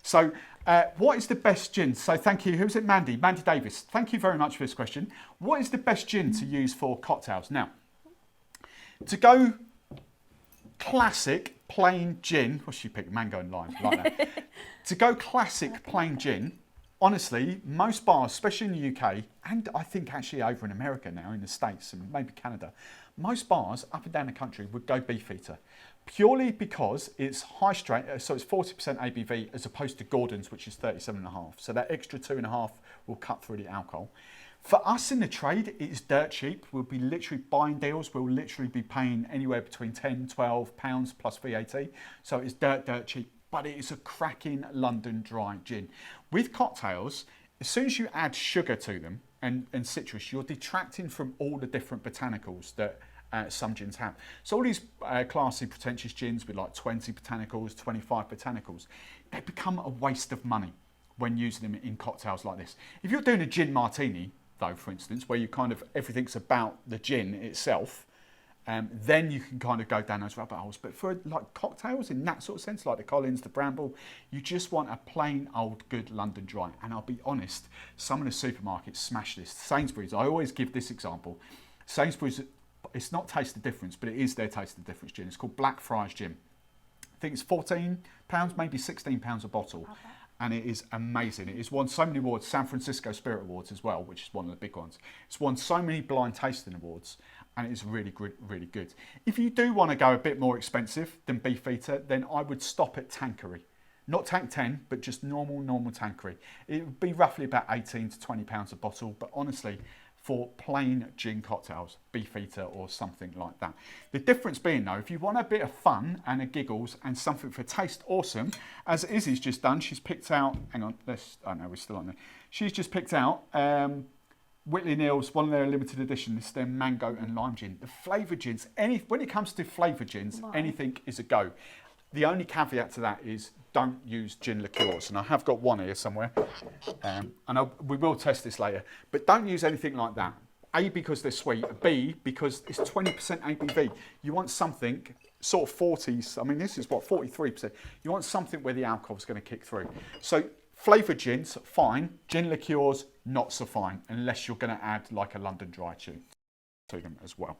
So what is the best gin? So thank you. Who's it? Mandy Davis. Thank you very much for this question. What is the best gin to use for cocktails? Now, to go classic plain gin, what's she picked? Mango and lime, like that. To go classic plain gin, honestly, most bars, especially in the UK, and I think actually over in America now, in the States and maybe Canada, most bars up and down the country would go Beefeater. Purely because it's high strength, so it's 40% ABV as opposed to Gordon's, which is 37.5. So that extra 2.5 will cut through the alcohol. For us in the trade, it is dirt cheap. We'll be literally buying deals. We'll literally be paying anywhere between 10, 12 pounds plus VAT. So it's dirt cheap, but it is a cracking London dry gin. With cocktails, as soon as you add sugar to them and citrus, you're detracting from all the different botanicals that some gins have. So all these classy, pretentious gins with like 20 botanicals, 25 botanicals, they become a waste of money when using them in cocktails like this. If you're doing a gin martini, though, for instance, where you kind of, everything's about the gin itself, then you can kind of go down those rabbit holes. But for like cocktails in that sort of sense, like the Collins, the Bramble, you just want a plain old good London dry. And I'll be honest, some of the supermarkets smash this. Sainsbury's, I always give this example. Sainsbury's, it's not Taste the Difference, but it is their Taste the Difference gin. It's called Blackfriars Gin. I think it's £14, maybe £16 a bottle. Okay. And it is amazing. It has won so many awards, San Francisco Spirit Awards as well, which is one of the big ones. It's won so many blind tasting awards, and it is really good. If you do want to go a bit more expensive than Beefeater, then I would stop at Tanqueray. Not Tank 10, but just normal Tanqueray. It would be roughly about 18 to 20 pounds a bottle, but honestly, for plain gin cocktails, Beefeater or something like that. The difference being though, if you want a bit of fun and a giggles and something for taste awesome, as Izzy's just done, she's picked out, hang on, we're still on there. She's just picked out Whitley Neal's, one of their limited edition, it's their mango and lime gin. The flavoured gins, when it comes to flavoured gins, anything is a go. The only caveat to that is don't use gin liqueurs, and I have got one here somewhere, and we will test this later, but don't use anything like that. A, because they're sweet, B, because it's 20% ABV. You want something, sort of 40s, I mean this is what, 43%. You want something where the alcohol's going to kick through. So flavoured gins, fine. Gin liqueurs, not so fine, unless you're going to add like a London dry to them as well.